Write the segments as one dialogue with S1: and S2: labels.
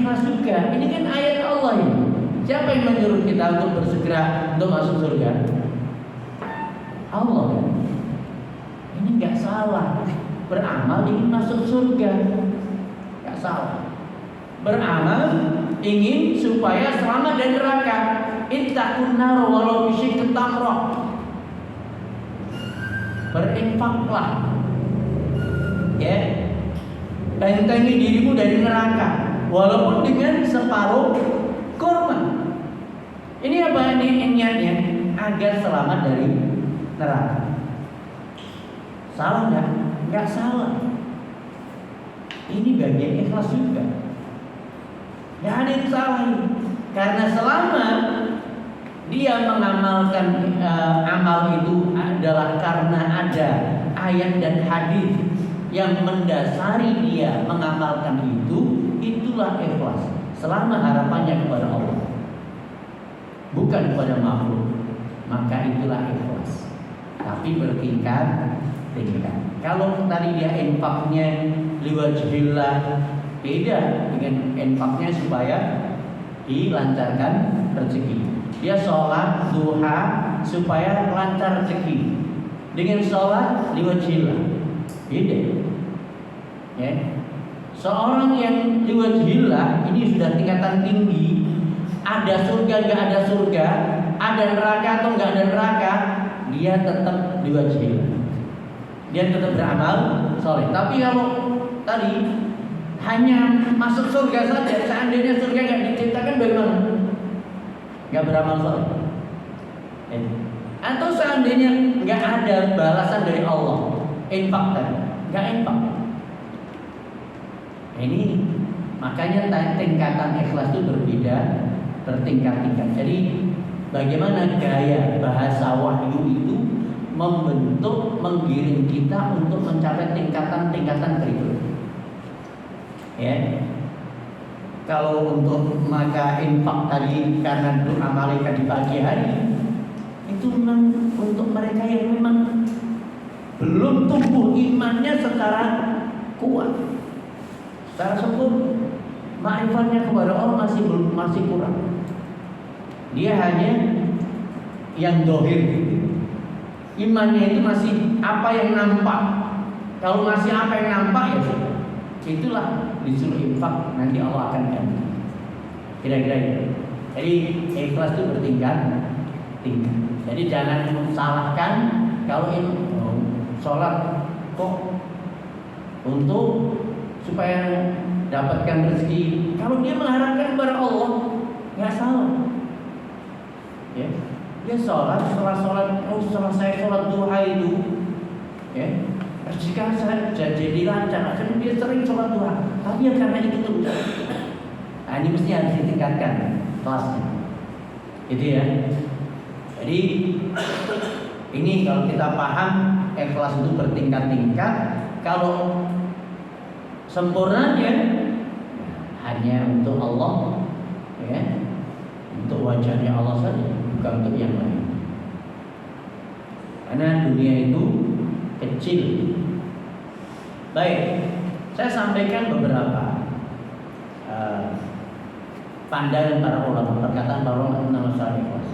S1: ikhlas juga. Ini kan ayat Allah ini. Siapa yang menyuruh kita untuk bersegera untuk masuk surga? Allah kan? Ini nggak salah. Beramal ingin masuk surga, nggak salah. Beramal ingin supaya selamat dari neraka. Ittaqun nar walau bisyikki tamrah. Berinfaklah, ya, bentengi dirimu dari neraka, walaupun dengan separuh kurma. Ini apa niatnya? Agar selamat dari neraka. Salah nggak? Nggak salah. Ini bagian ikhlas juga. Nggak ada yang salah ini. Karena selama dia mengamalkan amal itu adalah karena ada ayat dan hadis yang mendasari dia mengamalkan itu, itulah ikhlas. Selama harapannya kepada Allah, bukan kepada makhluk, maka itulah ikhlas. Tapi bertingkat-tingkat. Kalau tadi dia infaknya liwajhillah, beda dengan infaknya supaya dilancarkan rezeki. Dia sholat duha supaya lancar rezeki. Dengan sholat liwajhillah, beda. Ya. Seorang yang liwajhillah ini sudah tingkatan tinggi. Ada surga nggak ada surga, ada neraka atau nggak ada neraka, dia tetap liwajhillah. Dia tetap beramal soleh. Tapi kalau tadi hanya masuk surga saja, seandainya surga nggak diciptakan bagaimana? Nggak beramal soleh. Atau seandainya nggak ada balasan dari Allah, infak tadi, nggak infak. Ini makanya tingkatan ikhlas itu berbeda, bertingkat-tingkat. Jadi bagaimana gaya bahasa wahyu itu membentuk, menggiring kita untuk mencapai tingkatan-tingkatan berikut. Ya. Kalau untuk maka infak tadi karena doa malaikat di pagi hari, itu memang untuk mereka yang memang belum tumbuh imannya secara kuat, secara sempurna, ma'rifatnya kepada Allah masih kurang. Dia hanya yang dohir, imannya itu masih apa yang nampak. Kalau masih apa yang nampak ya sudah, itulah disuruh infak, nanti Allah akan ganti. Kira-kira itu. Jadi ikhlas itu bertingkat-tingkat. Jadi jangan salahkan kalau ini sholat kok untuk supaya dapatkan rezeki. Kalau dia mengharapkan kepada Allah, nggak salah. Ya, dia sholat, setelah saya sholat duha itu, ya, jika saya jadi lancar, akhirnya dia sering sholat duha. Tapi ya karena itu terus. Nah, ini mesti harus ditingkatkan kelasnya. Gitu ya. Jadi ini kalau kita paham ikhlas itu bertingkat-tingkat. Kalau sempurnanya hanya untuk Allah, ya, untuk wajahnya Allah saja, bukan untuk yang lain. Karena dunia itu kecil. Baik, saya sampaikan beberapa pandangan para ulama, perkataan para ulama tentang masalah ikhlas.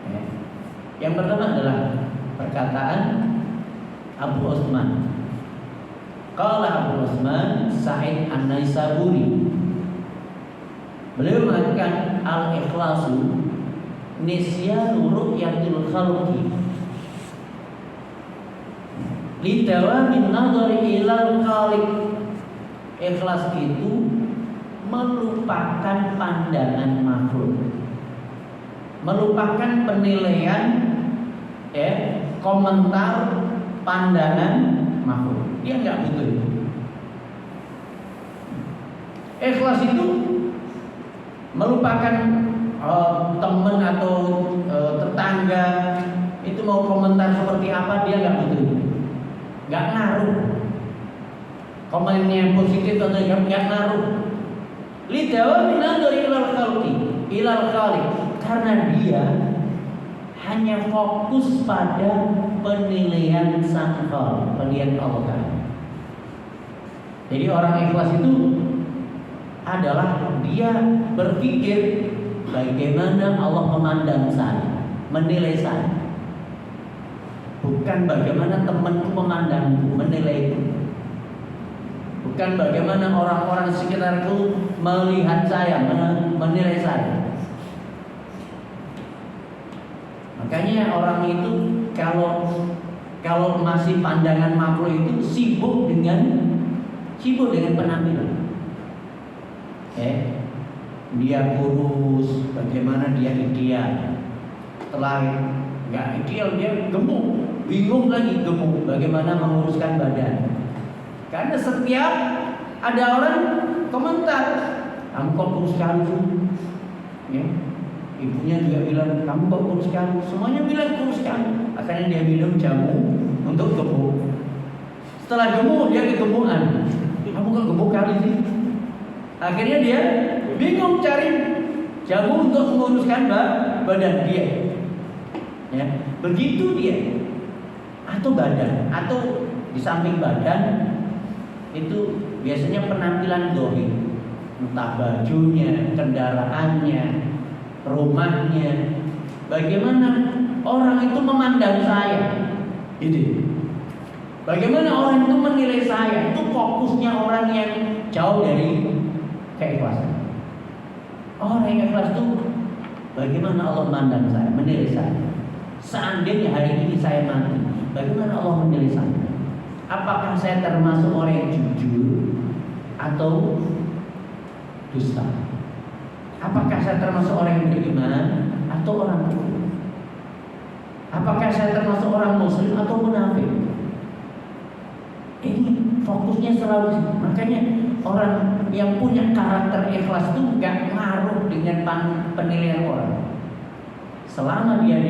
S1: Ya. Yang pertama adalah perkataan Abu Utsman. Qala Abu Utsman Sa'id An-Naisaburi. Beliau mengatakan al-ikhlasu nisyanu ru'yatil khalqi lidawamin nadhari ilal khaliq. Ikhlas itu melupakan pandangan makhluk, melupakan penilaian, komentar, pandangan makhluk. Dia nggak butuh itu. Ikhlas itu melupakan teman atau tetangga itu mau komentar seperti apa, dia nggak butuh itu. Nggak ngaruh. Komennya positif atau nggak ngaruh. Lidawamin nadhari ilal khalqi ilal khaliq, karena dia hanya fokus pada penilaian sang Khaliq, penilaian Allah. Jadi orang ikhlas itu adalah dia berpikir bagaimana Allah memandang saya, menilai saya. Bukan bagaimana temanku memandangku, menilaiku. Bukan bagaimana orang-orang sekitarku melihat saya, menilai saya. Makanya orang itu kalau masih pandangan makro itu sibuk dengan penampilan. Dia kurus, bagaimana dia ideal. Setelah nggak ideal dia gemuk, bingung lagi gemuk, bagaimana menguruskan badan. Karena setiap ada orang komentar, kamu kok kurus sekali tuh, ya. Ibunya juga bilang, kamu kok kurus sekali. Semuanya bilang kurus sekali. Akhirnya dia minum jamu untuk gemuk. Setelah gemuk dia kegemukan. Kamu kok gemuk kali sih? Akhirnya dia bingung cari jamu untuk menguruskan badan dia. Ya, begitu dia. Atau badan, atau di samping badan itu biasanya penampilan dohir, entah bajunya, kendaraannya, rumahnya, bagaimana orang itu memandang saya, itu. Bagaimana orang itu menilai saya, itu fokusnya orang yang jauh dari keikhlasan. Orang yang ikhlas itu bagaimana Allah memandang saya, menilai saya. Seandainya hari ini saya mati, bagaimana Allah menilai saya? Apakah saya termasuk orang yang jujur atau dusta? Apakah saya termasuk orang yang beriman atau orang kafir? Apakah saya termasuk orang muslim atau munafik? Ini fokusnya selalu. Makanya orang yang punya karakter ikhlas itu nggak ngaruh dengan penilaian orang. Selama dia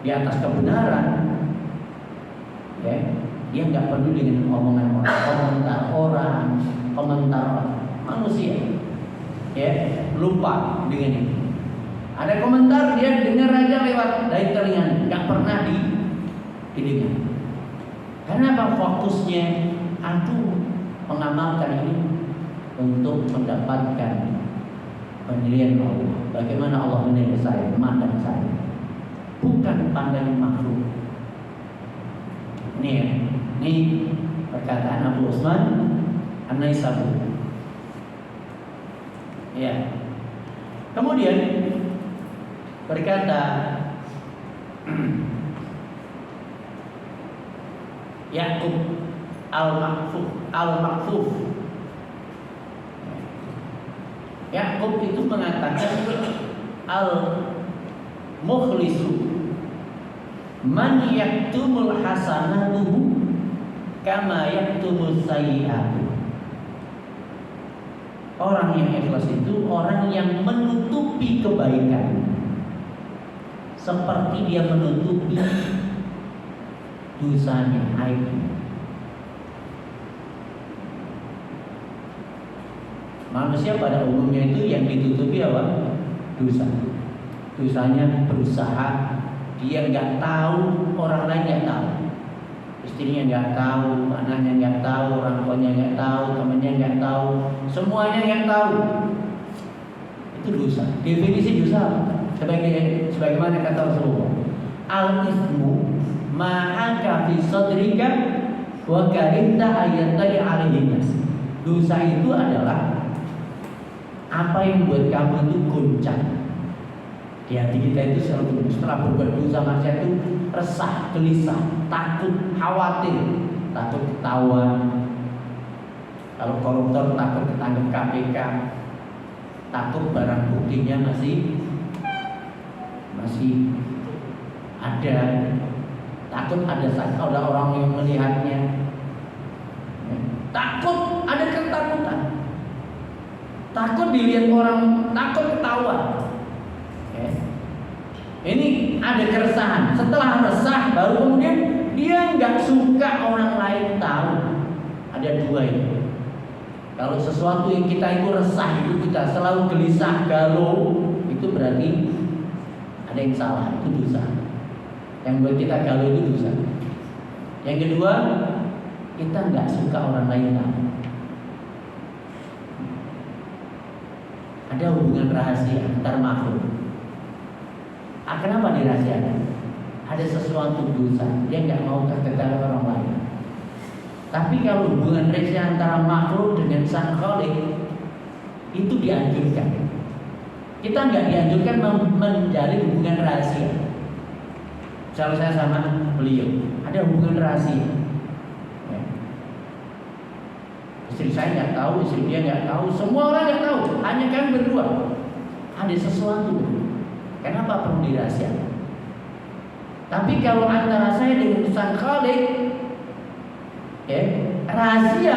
S1: di atas kebenaran, ya, dia nggak peduli dengan omongan orang, komentar manusia. Ya, lupa dengan ini. Ada komentar dia dengar aja lewat dari telinga, nggak pernah didengar. Karena apa? Fokusnya aku mengamalkan ini untuk mendapatkan penilaian Allah. Bagaimana Allah menilai saya, memandang saya, bukan pandangan makhluk. Ini ya, ini perkataan Abu Utsman An-Naisaburi. Ya. Kemudian berkata Yaqub Al-Makfuf. Yaqub itu mengatakan al-mukhlisu man yaktumul hasanatuhu kama yaktumul sayyi'atu. Orang yang ikhlas itu orang yang menutupi kebaikan seperti dia menutupi dosanya, aibnya. Manusia pada umumnya itu yang ditutupi apa? Dosa. Dosanya berusaha, dia nggak tahu, orang lain nggak tahu. Istrinya nggak tahu, anaknya nggak tahu, orang tuanya nggak tahu, temannya nggak tahu, semuanya nggak tahu. Itu dosa. Definisi dosa sebagaimana kata Rasulullah, al-ismu ma'aka fi sadrika wa karinta ayatari alaihi nas. Dosa itu adalah apa yang buat kamu itu goncang di hati kita itu selalu. Setelah berbuat dosa maksiat itu resah, gelisah, takut, khawatir, takut ketahuan. Kalau koruptor takut ketangkep KPK, takut barang buktinya masih ada, takut ada orang yang melihatnya, takut ada ketakutan, takut dilihat orang, takut ketahuan. Ini ada keresahan. Setelah resah baru kemudian dia nggak suka orang lain tahu. Ada dua ini. Kalau sesuatu yang kita itu resah, itu kita selalu gelisah, galau, itu berarti ada yang salah, itu dosa. Yang buat kita galau itu dosa. Yang kedua, kita nggak suka orang lain tahu. ada hubungan rahasia antar makhluk. Kenapa dirahasiakan? Ada sesuatu dosa, dia nggak mau terketahui orang lain. Tapi kalau hubungan rahasia antara makhluk dengan Sang Khalik itu dianjurkan. Kita nggak dianjurkan menjalin hubungan rahasia. Misalnya saya sama beliau, ada hubungan rahasia. Ya. Istri saya nggak tahu, istri dia nggak tahu, semua orang nggak tahu, hanya kami berdua. Ada sesuatu. Kenapa perlu dirahasiakan? Tapi kalau antara saya dengan Sang Khalik, ya, rahasia,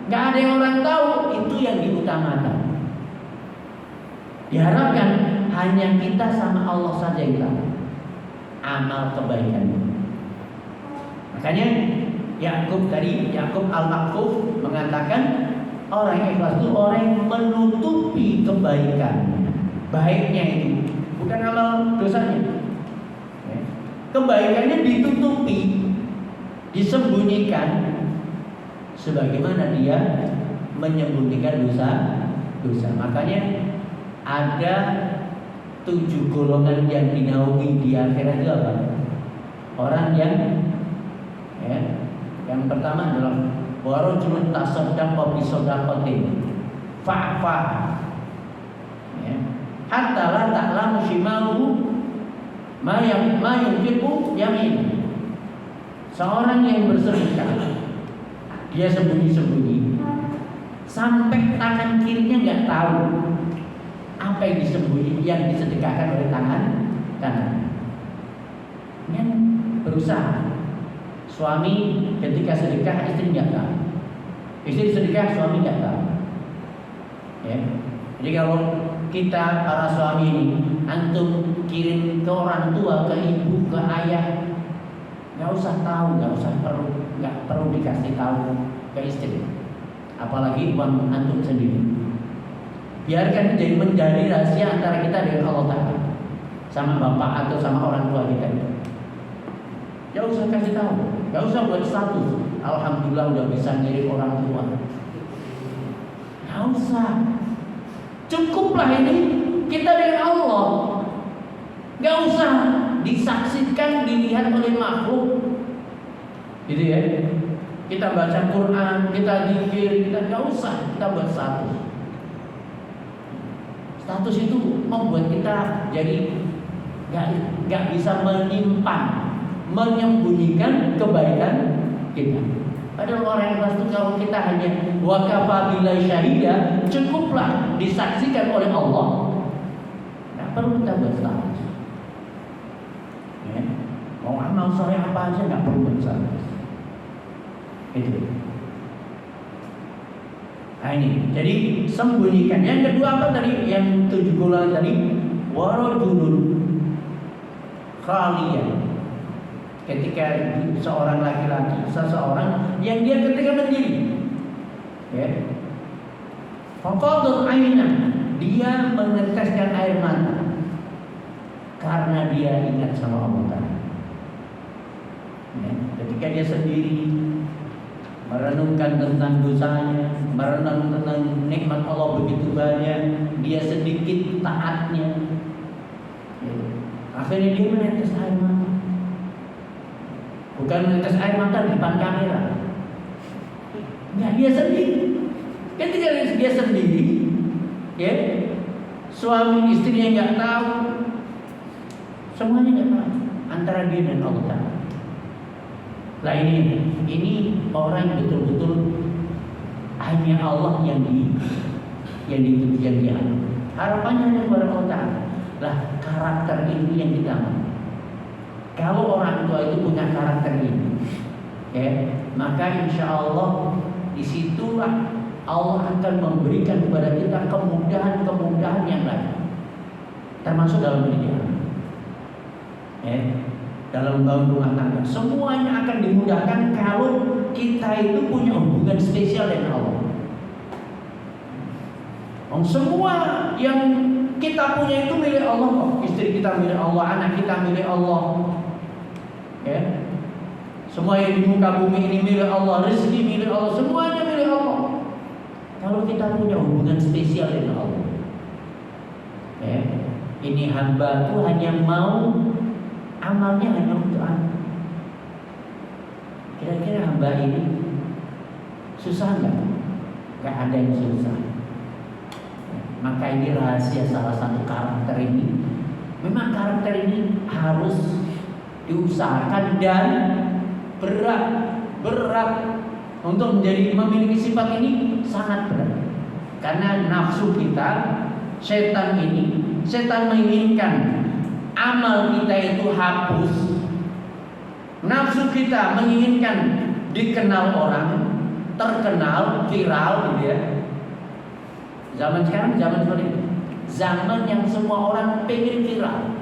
S1: nggak ada yang orang tahu, itu yang diutamakan. Diharapkan hanya kita sama Allah saja yang tahu amal kebaikannya. Makanya Yakub al-Maqfuf mengatakan orang yang ikhlas itu orang yang menutupi kebaikannya, baiknya itu, bukan amal dosanya. Kebaikannya ditutupi, disembunyikan, sebagaimana dia menyembunyikan dosa. Makanya ada 7 golongan yang dinaungi di akhirat itu apa? Orang yang pertama adalah warajulun tasaddaqa bi shadaqatin fa'fa, hatta la ta'lamu shimaluhu ma yunfiqu yamin. Seorang yang bersedekah, dia sembunyi-sembunyi sampai tangan kirinya nggak tahu apa yang disedekahkan oleh tangan kanan. Yang berusaha. Suami ketika sedekah, istri nggak tahu. Istri sedekah, suami nggak tahu. Ya. Jadi kalau kita para suami ini, antum kirim ke orang tua, ke ibu, ke ayah, nggak usah tahu, nggak perlu dikasih tahu ke istri. Apalagi uang antum sendiri. Biarkan menjadi rahasia antara kita dengan Allah Ta'ala, sama bapak atau sama orang tua kita. Gak usah kasih tahu, gak usah buat status. Alhamdulillah udah bisa ngirim orang tua. Gak usah. Cukuplah ini kita dengan Allah. Gak usah disaksikan, dilihat oleh makhluk. Gitu ya. Kita baca Quran, kita zikir, kita gak usah kita buat status. Status itu membuat kita jadi gak bisa menyimpan, menyembunyikan kebaikan kita. Padahal orang yang ikhlas itu kalau kita hanya wa kafa billahi syahida, cukuplah disaksikan oleh Allah. Nggak perlu kita buat status. Ya. Mau amal soleh apa aja nggak perlu buat status. Itu. Nah ini, jadi sembunyikan. Yang kedua apa tadi? Yang 7 golongan tadi, warajulun khaliyan. Ketika seorang laki-laki, seseorang yang dia ketika berdiri, ya, faqadul aina, dia meneteskan air mata karena dia ingat sama Allah. Ya, ketika dia sendiri merenungkan tentang dosanya, merenung tentang nikmat Allah begitu banyak, dia sedikit taatnya, ya, akhirnya dia menetes air mata. Bukan menetes air mata di depan kamera. Enggak, dia sendiri. Ketika dia sendiri, ya, suami istrinya nggak tahu, semuanya nggak tahu, antara dia dan Allah Ta'ala. Nah ini orang betul-betul hanya Allah yang dia harapannya hanya kepada Allah Ta'ala. Lah karakter ini yang kita mau. Kalau orang tua itu punya karakter ini, ya, maka insya Allah disitulah Allah akan memberikan kepada kita kemudahan-kemudahan yang lain, termasuk dalam pendidikan, ya, dalam membangun rumah tangga. Semuanya akan dimudahkan kalau kita itu punya hubungan spesial dengan Allah. Semua yang kita punya itu milik Allah kok. Istri kita milik Allah, anak kita milik Allah. Ya. Semua yang di muka bumi ini milik Allah, rezeki milik Allah, semuanya milik Allah. Kalau kita punya hubungan spesial dengan Allah, Ini hamba tuh hanya mau amalnya hanya untuk aku. Kira-kira hamba ini susah nggak? Nggak ada yang susah. Maka ini rahasia salah satu karakter ini. Memang karakter ini harus diusahakan dan berat untuk memiliki sifat ini sangat berat. Karena nafsu kita, setan menginginkan amal kita itu hapus. Nafsu kita menginginkan dikenal orang, terkenal, viral gitu ya. Zaman sekarang zaman seperti itu. Zaman yang semua orang pengen viral,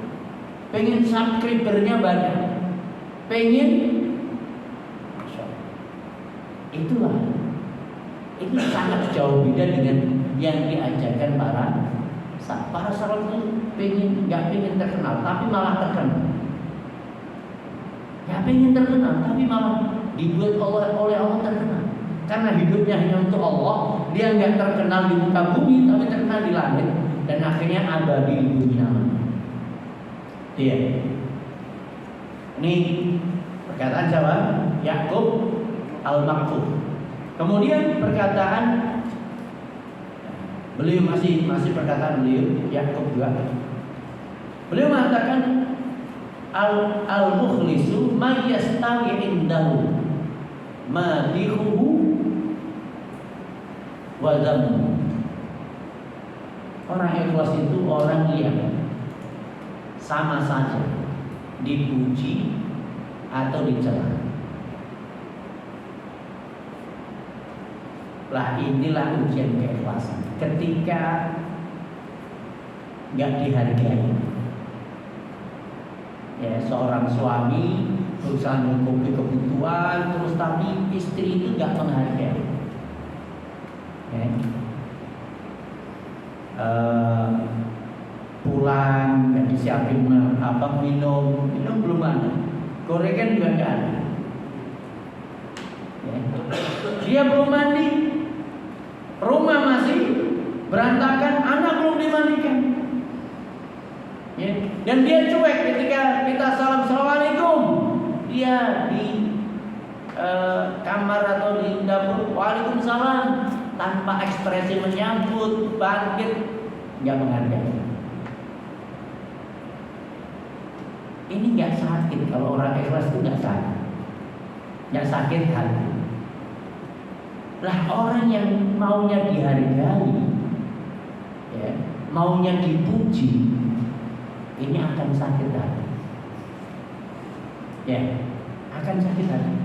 S1: pengen subscribernya banyak, pengen itulah. Itu sangat jauh beda dengan yang diajarkan para salaf itu nggak pengen terkenal, tapi malah terkenal. Nggak pengen terkenal, tapi malah dibuat oleh Allah terkenal. Karena hidupnya hanya untuk Allah, dia nggak terkenal di muka bumi, tapi terkenal di langit, dan akhirnya abadi di bumi namanya. Iya. Ini perkataan siapa? Yakub Al-Makfur. Kemudian perkataan beliau masih perkataan beliau Yakub juga. Beliau mengatakan al-mukhlisu may yastawi indahu madihuhu wa dhammu. Orang ikhlas itu orang yang sama saja dipuji atau dicela. Lah inilah ujian keikhlasan. Ketika nggak dihargai, ya seorang suami berusaha menutupi kebutuhan, terus tapi istri itu nggak menghargai. Ya. Pulang nggak disiapin minum belum ada, gorengan juga nggak ada. Ya. Dia belum mandi, rumah masih berantakan, anak belum dimandikan. Ya. Dan dia cuek ketika kita assalamualaikum, dia di kamar atau di dapur waalaikumsalam tanpa ekspresi menyambut, bangkit, nggak menghargai. Ini nggak sakit. Kalau orang ikhlas itu nggak sakit hati. Lah orang yang maunya dihargai, ya, maunya dipuji, ini akan sakit hati. Ya, akan sakit hati.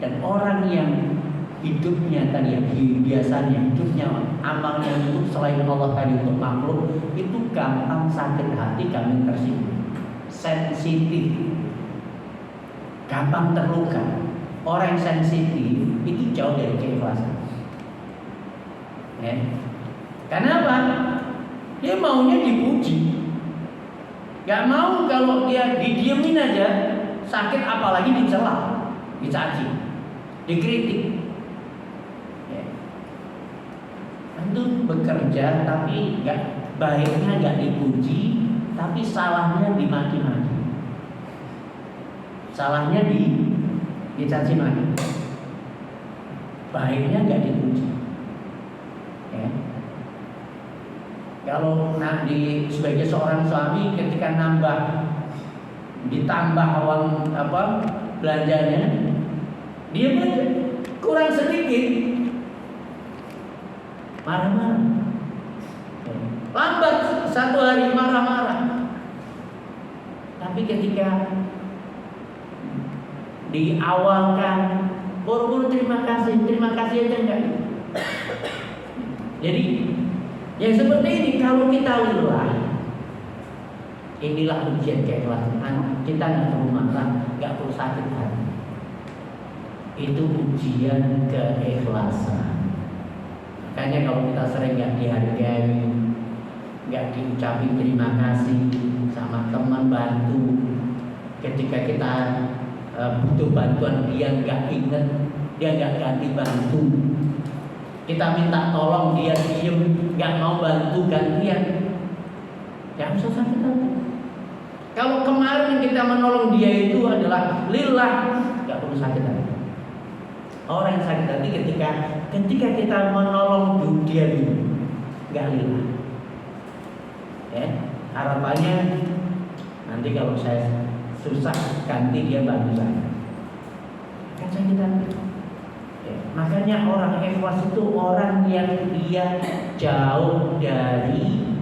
S1: Dan orang yang hidupnya tadi biasanya hidupnya amalnya untuk selain Allah tadi untuk makhluk, itu gampang sakit hati, gampang tersinggung, sensitif, gampang terluka. Orang yang sensitif itu jauh dari keikhlasan. Ya. Karena apa? Dia maunya dipuji, gak mau kalau dia didiemin aja sakit, apalagi dicela, dicaci, dikritik. Ya. Itu bekerja tapi baiknya nggak dipuji, tapi salahnya dimaki-maki, salahnya dicaci maki, baiknya nggak dipuji. Ya. Kalau sebagai seorang suami ketika ditambah uang belanjanya, dia kurang sedikit, marah-marah. Lambat satu hari marah-marah. Tapi ketika diawalkan, buru-buru terima kasih aja enggak. Jadi yang seperti ini kalau kita lelah, inilah ujian keikhlasan. Kita nggak perlu marah, nggak perlu sakit hati. Itu ujian keikhlasan. Makanya kalau kita sering nggak dihargai, nggak diucapin terima kasih sama teman bantu, ketika kita butuh bantuan dia nggak inget, dia nggak ganti bantu, kita minta tolong dia diem, nggak mau bantu gantian, Jangan usah sakit hati. Kalau kemarin kita menolong dia itu adalah lillah, nggak perlu sakit hati. Orang yang sakit hati ketika kita menolong dia dulu, nggak lillah. Ya, harapannya nanti kalau saya susah ganti dia bantu saya. Kan sakit hati. Ya, makanya orang ikhlas itu orang yang dia jauh dari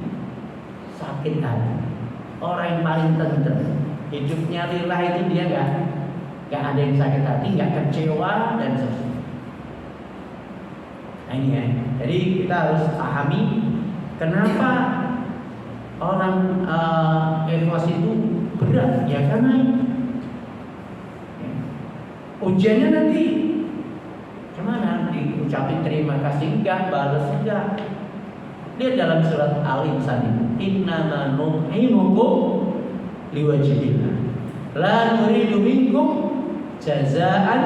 S1: sakit hati. Orang yang paling tentrem, hidupnya lillah itu dia nggak ada yang sakit hati, nggak kecewa dan seterusnya. Nah, ini ya. Jadi kita harus pahami kenapa orang ikhlas itu berat. Ya karena ujiannya nanti kemana? Diucapin terima kasih enggak, balas enggak. Dia dalam surat Al-Insan, innama nut'imukum liwajhillah la nuridu minkum jazaan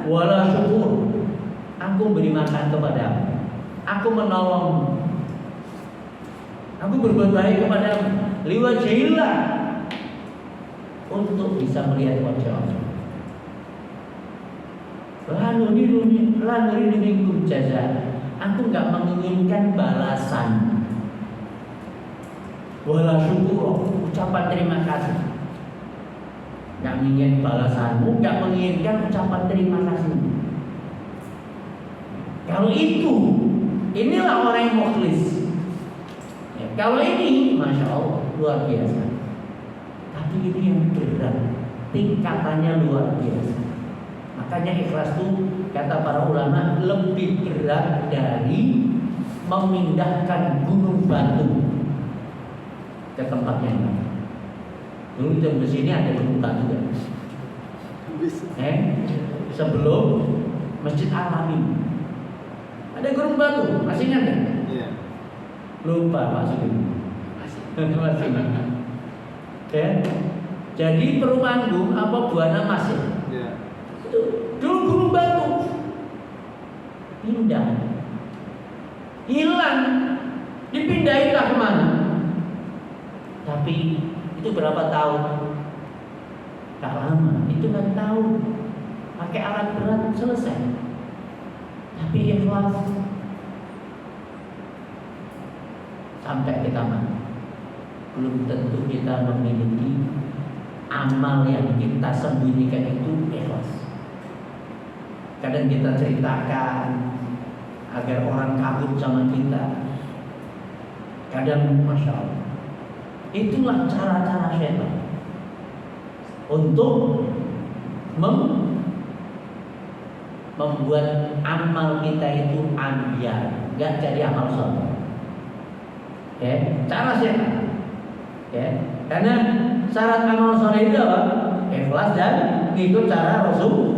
S1: wala syukur. Aku beri makan kepadamu, aku menolong, aku berbuat baik kepadamu liwajhillah, untuk bisa melihat wajah Allah. La nuridu minkum jazaan. Aku nggak menginginkan balasan, wala syukur, ucapan terima kasih. Nggak menginginkan balasanmu, nggak menginginkan ucapan terima kasih. Kalau itu, inilah orang yang mukhlis. Ya, kalau ini, masya Allah, luar biasa. Tapi ini yang berat, tingkatannya luar biasa. Makanya ikhlas itu kata para ulama lebih berat dari memindahkan gunung batu ke tempat yang lain. Dulu di sini ada gunung batu kan? Sebelum Masjid Al-Amin ada gunung batu, masih ingat kan? Iya. Lupa Pak Sugeng. Masih ingat. Ya. Jadi Perumanggung apa Buana Masih? Iya. Dulu gunung batu pindah, hilang, dipindahinlah kemana? Tapi itu berapa tahun? Tak lama, itu kan tahun. Pakai alat berat selesai. Tapi ikhlas sampai kita mati, belum tentu kita memiliki amal yang kita sembunyikan itu ikhlas. Kadang kita ceritakan agar orang kagum sama kita. Kadang masya Allah. Itulah cara-cara syaitan untuk membuat amal kita itu ambiar, nggak jadi amal soleh. Ya, cara syaitan. Ya, karena syarat amal soleh itu apa? Ikhlas dan ngikut cara Rasulullah.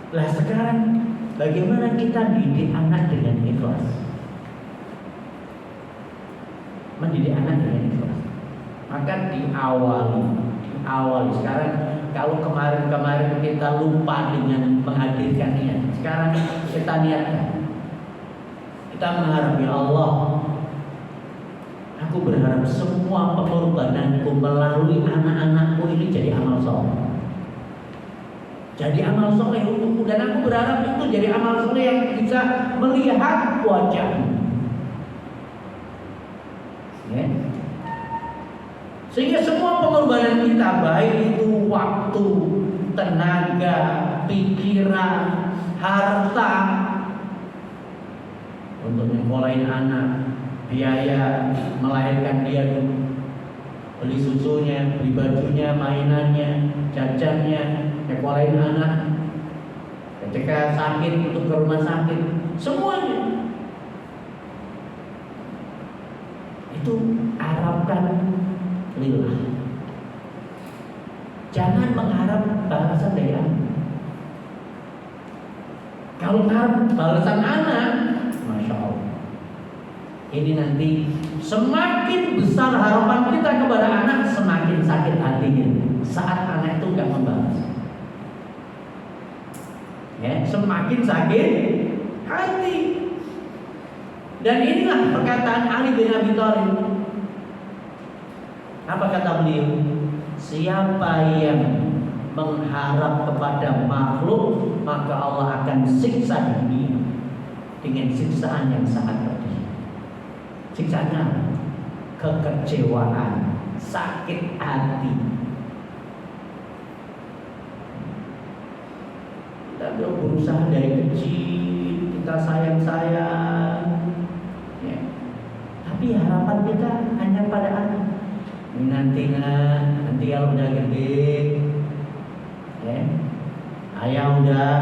S1: Lah sekarang bagaimana kita didik anak dengan ikhlas? Mendidik anak dengan ikhlas. Maka diawali. Sekarang kalau kemarin kita lupa dengan menghadirkan niat, sekarang kita niatkan. Kita mengharap ya Allah, aku berharap semua pengorbananku melalui anak-anakku ini jadi amal soleh. Jadi amal soleh untukku, dan aku berharap itu jadi amal soleh yang bisa melihat wajahmu. Ya. Sehingga semua pengorbanan kita, baik itu waktu, tenaga, pikiran, harta, untuk nyekolahin anak, biaya melahirkan dia dulu, beli susunya, beli bajunya, mainannya, jajannya, nyekolahin anak, ketika sakit untuk ke rumah sakit, semuanya itu harapkan lillah. Jangan mengharap balasan dari anak. Kalau mengharap balasan anak, masya Allah, ini nanti semakin besar harapan kita kepada anak, semakin sakit hatinya saat anak itu nggak membalas. Ya, semakin sakit hati. Dan inilah perkataan Ali bin Abi Thalib. Apa kata beliau? Siapa yang mengharap kepada makhluk, maka Allah akan siksa dunia dengan siksaan yang sangat pedih. Siksaannya kekecewaan, sakit hati. Kita berusaha dari kecil, kita sayang-sayang, ya. Tapi harapan kita hanya pada anak. Nanti kalau udah gede, ya, ayah udah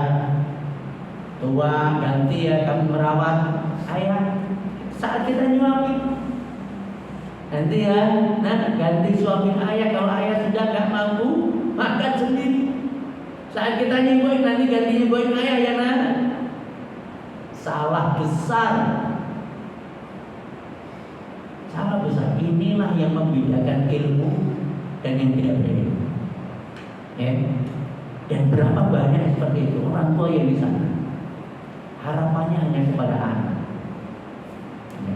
S1: tua, ganti ya kamu merawat ayah saat kita nyuapin. Nanti ya, ganti suami ayah kalau ayah sudah nggak mampu makan sendiri. Saat kita nyuapin nanti ganti nyuapin ayah ya salah besar. Salah besar. Inilah yang membedakan ilmu dan yang tidak berilmu. Ya. Dan berapa banyak seperti itu orang tua yang di sana harapannya hanya kepada anak. Ya.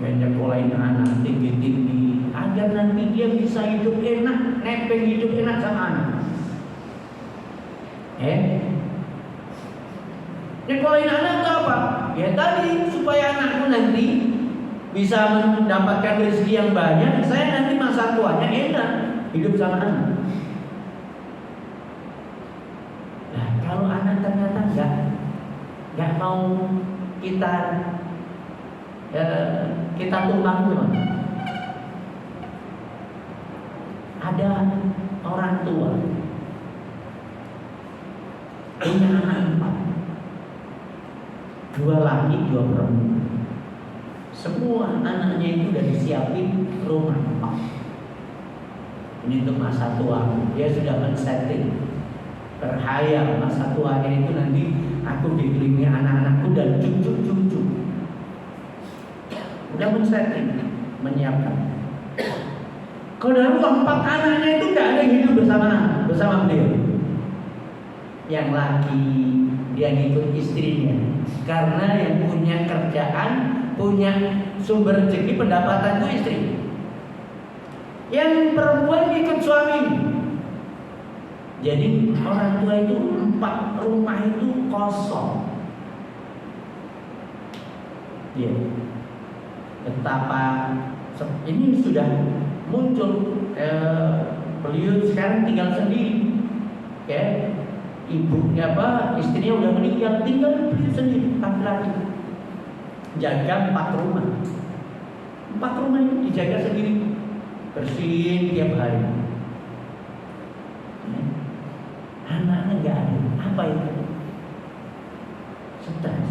S1: Nyekolahin anak tinggi-tinggi agar nanti dia bisa hidup enak, nepeng hidup enak sama anak. Nyekolahin anak itu apa? Ya tadi supaya anakku nanti bisa mendapatkan rezeki yang banyak, saya nanti masa tuanya enak hidup sama anak. Nah, kalau anak ternyata nggak mau kita tumpang teman. Ada orang tua punya anak 4, 2 laki 2 perempuan. Semua anaknya itu udah disiapin rumah. Ini untuk masa tua. Dia sudah men-setting. Berhayal masa tuanya itu nanti aku dikelilingi anak-anakku dan cucu-cucu. Udah men-setting, menyiapkan. Kalau 4 anaknya itu nggak ada yang hidup bersama beliau. Yang laki dia ngikut istrinya karena yang punya kerjaan, punya sumber rezeki pendapatan itu istri. Yang perempuan ikut suami. Jadi orang tua itu 4 rumah itu kosong. Ya. Betapa ini sudah muncul. Beliau sekarang tinggal sendiri. Ya. Ibunya istrinya udah meninggal, tinggal beliau sendiri, laki-laki. Jaga 4 rumah. 4 rumah itu dijaga sendiri, bersihin tiap hari. Anak-anak nggak ada. Apa itu? Stres.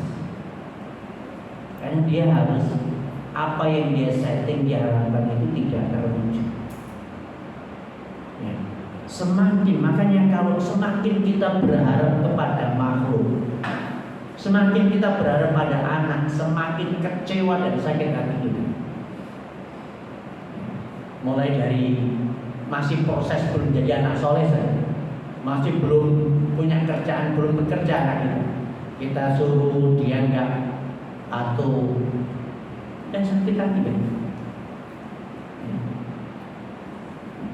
S1: Karena dia harus apa yang dia setting, dia harapkan itu tidak terwujud. Ya. Makanya kalau semakin kita berharap kepada makhluk, semakin kita berharap pada anak, semakin kecewa dan sakit hati kita. Mulai dari masih proses belum jadi anak soleh saja, masih belum punya kerjaan, belum bekerja anak kita suruh dia enggak patuh dan sakit hati kan.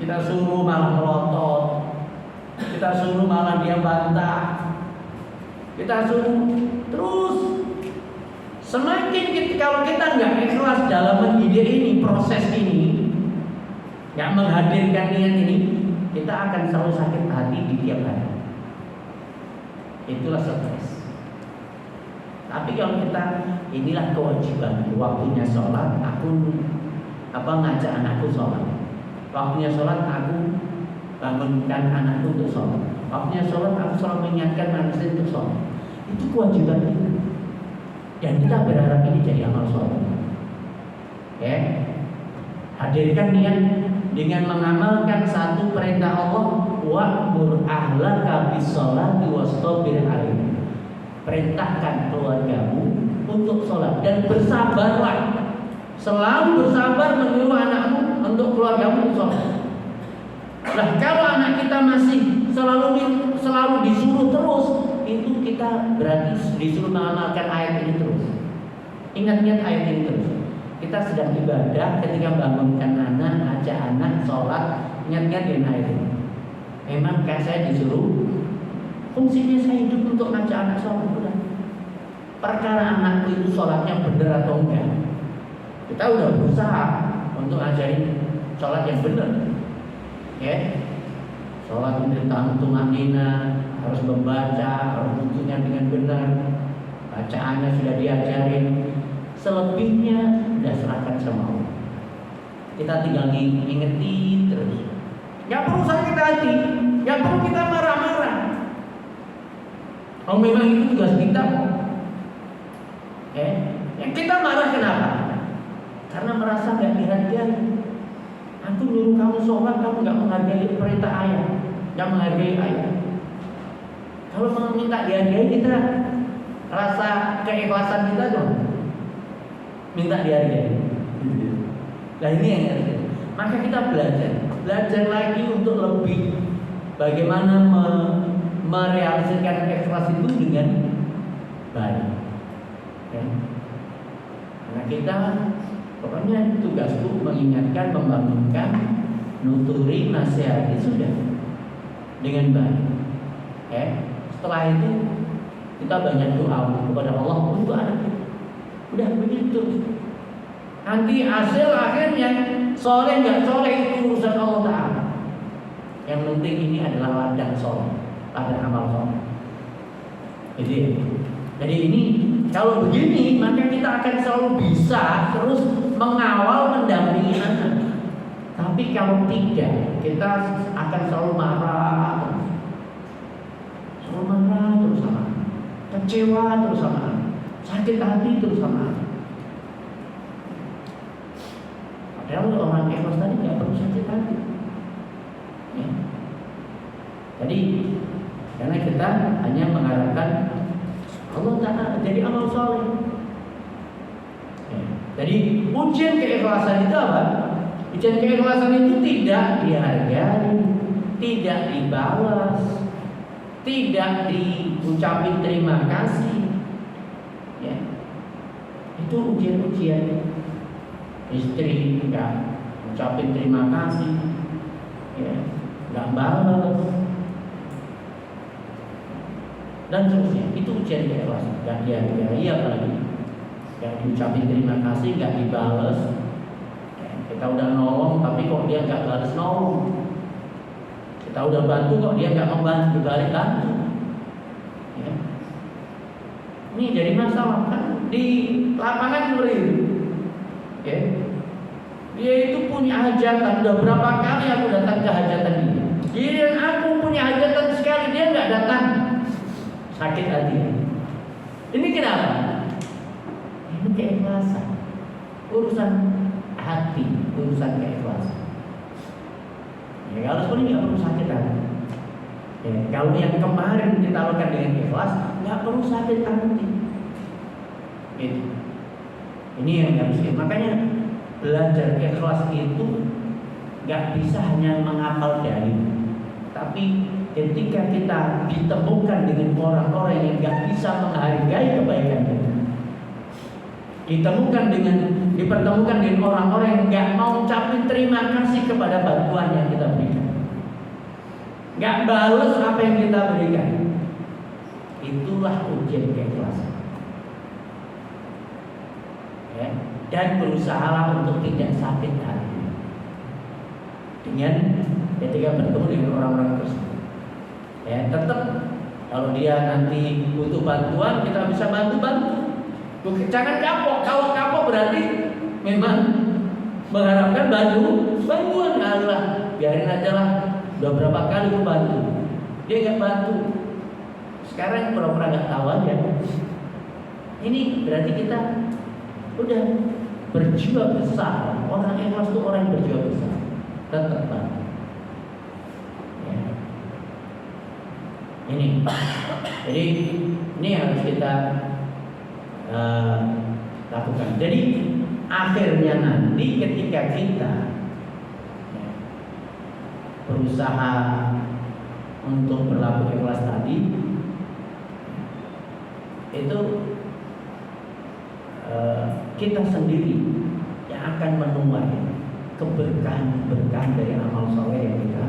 S1: Kita suruh malah melotot, kita suruh malah dia bantah, kita suruh terus. Semakin kalau kita nggak ikhlas dalam mendidik ini, proses ini, nggak menghadirkan niat ini, kita akan selalu sakit hati di tiap hari. Itulah stres. Tapi kalau kita, inilah kewajiban, waktunya sholat, aku ngajak anakku sholat. Waktunya sholat aku bangunkan anakku untuk sholat. Waktunya sholat aku selalu mengingatkan manusia untuk sholat. Itu kewajiban kita. Dan kita berharap ini jadi amal sholat. Ya, hadirkan niat dengan mengamalkan satu perintah Allah, wa'mur ahlaka bis-sholati wastabir 'alaiha. Perintahkan keluargamu untuk sholat dan bersabarlah. Selalu bersabar menyuruh anakmu untuk keluargamu untuk sholat. Nah, kalau anak kita masih selalu disuruh terus, itu kita berarti disuruh mengamalkan ayat ini terus. Ingat-ingat ayat ini terus. Kita sedang ibadah, ketika bangunkan anak, ngajak anak, sholat, ingat-ingat dengan ayat ini. Emangkah saya disuruh? Fungsinya saya hidup untuk ngajak anak sholat, udah. Perkara anakku itu sholatnya benar atau enggak, kita udah berusaha untuk ngajarin sholat yang benar, ya. Sholat tentang tumanina, harus membaca, harus wudhunya dengan benar, bacaannya sudah diajarin. Selebihnya udah serahkan sama Allah. Kita tinggal ngingetin terus. Gak perlu sakit hati, gak perlu kita marah-marah. Kalau memang itu tugas kita, yang kita marah kenapa? Karena merasa gak dihargai. Aku nyuruh kamu sholat, kamu gak menghargai perintah ayah, gak menghargai ayah. Kalau mau minta dihargai, kita rasa keikhlasan kita dong, minta dihargai. Nah ini yang harus. Maka kita belajar lagi untuk lebih bagaimana merealisasikan ikhlas itu dengan baik. Ya. Karena kita pokoknya tugasku mengingatkan, membangunkan, nuturi, nasihati sudah dengan baik. Setelah itu kita banyak doa kepada Allah untuk anak kita. Udah begitu. Nanti hasil akhirnya soleh nggak soleh itu urusan Allah Taala. Yang penting ini adalah ladang soleh, ladang amal soleh. Jadi ini kalau begini maka kita akan selalu bisa terus mengawal, mendampingi anak. Tapi kalau tidak, kita akan selalu marah terus sama anak, kecewa terus sama anak, sakit hati terus sama anak. Padahal orang ikhlas tadi nggak perlu sakit hati. Ya. Jadi karena kita hanya mengharapkan Allah Ta'ala jadi amal soleh. Ya. Jadi ujian keikhlasan itu apa? Ujian keikhlasan itu tidak dihargai, tidak dibalas, tidak diucapin terima kasih. Ya. Itu ujian-ujian. Istri nggak ucapin terima kasih, ya, nggak balas, dan seterusnya. Itu ujian keikhlasan. Nggak dihargai, apalagi nggak diucapin terima kasih, nggak dibalas. Ya, kita udah nolong, tapi kok dia nggak balas nolong. Kita udah bantu, kok dia nggak membantu, balik bantu. Ya. Ini jadi masalah kan di lapangan seperti. Ya. Dia itu punya hajatan, udah berapa kali aku datang ke hajatan dia. Giliran aku punya hajatan sekali dia nggak datang, sakit hati. Ini kenapa? Ini keikhlasan, urusan hati, urusan keikhlasan. Ya, kalau seperti nggak perlu sakit hati. Ya, kalau yang kemarin kita lakukan dengan ikhlas, nggak perlu sakit hati. Gitu. Ini yang harus kita. Makanya belajar ikhlas itu nggak bisa hanya menghafal dalil, tapi ketika kita ditemukan dengan orang-orang yang nggak bisa menghargai kebaikan kita, dipertemukan dengan orang-orang yang nggak mau ucapin terima kasih kepada bantuan yang kita berikan, nggak balas apa yang kita berikan, itulah ujian keikhlasan. Ya, dan berusahalah untuk tidak sakit hati dengan ketika bertemu dengan orang-orang tersebut. Ya, tetap kalau dia nanti butuh bantuan kita bisa bantu. Jangan kapok. Kalau kapok berarti memang mengharapkan bantuan. Allah, biarin aja lah. Udah berapa kali aku bantu, dia nggak bantu. Sekarang pura-pura nggak tahu aja. Ini berarti kita udah berjuang besar. Orang ikhlas itu orang yang berjuang besar. Tetap bantu. Ya. Ini. Jadi ini harus kita lakukan. Jadi akhirnya nanti ketika kita berusaha untuk berlaku ikhlas tadi, itu kita sendiri yang akan menuai keberkahan dari amal soleh yang kita.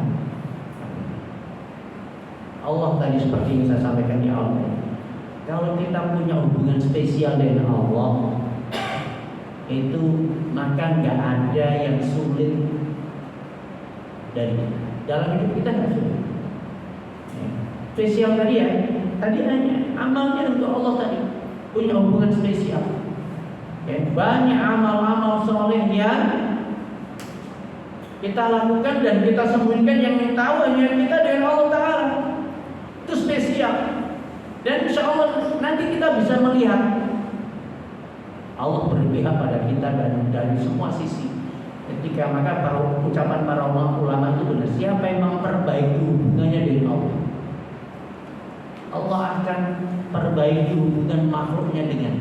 S1: Allah tadi seperti yang saya sampaikan di awal, kalau kita punya hubungan spesial dengan Allah, itu maka nggak ada yang sulit dari dalam hidup kita, nggak sulit. Spesial tadi ya, tadi hanya amalnya untuk Allah tadi punya hubungan spesial. Banyak amal-amal soleh yang kita lakukan dan kita sembunyikan, yang tahu hanya kita dengan Allah Ta'ala. Itu spesial. Dan insya Allah nanti kita bisa melihat Allah berpihak pada kita dan dari semua sisi. Ketika maka ucapan para ulama itu benar, siapa yang memperbaiki hubungannya dengan Allah, Allah akan perbaiki hubungan makhluknya dengan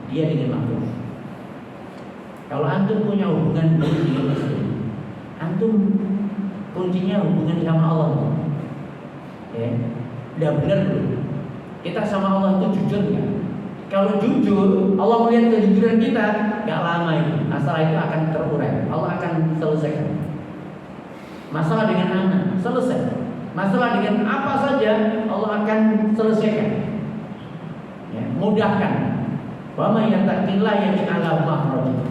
S1: dia dengan makhluk. Kalau antum punya hubungan dengan istri, antum kuncinya hubungan sama Allah. Udah benar belum? Kita sama Allah itu jujur nggak? Kalau jujur, Allah melihat kejujuran kita, nggak lama itu masalah itu akan terurai. Allah akan selesaikan. Masalah dengan anak selesai. Masalah dengan apa saja Allah akan selesaikan. Mudahkan. Wa may yattaqillah yaj'al lahu makhraja.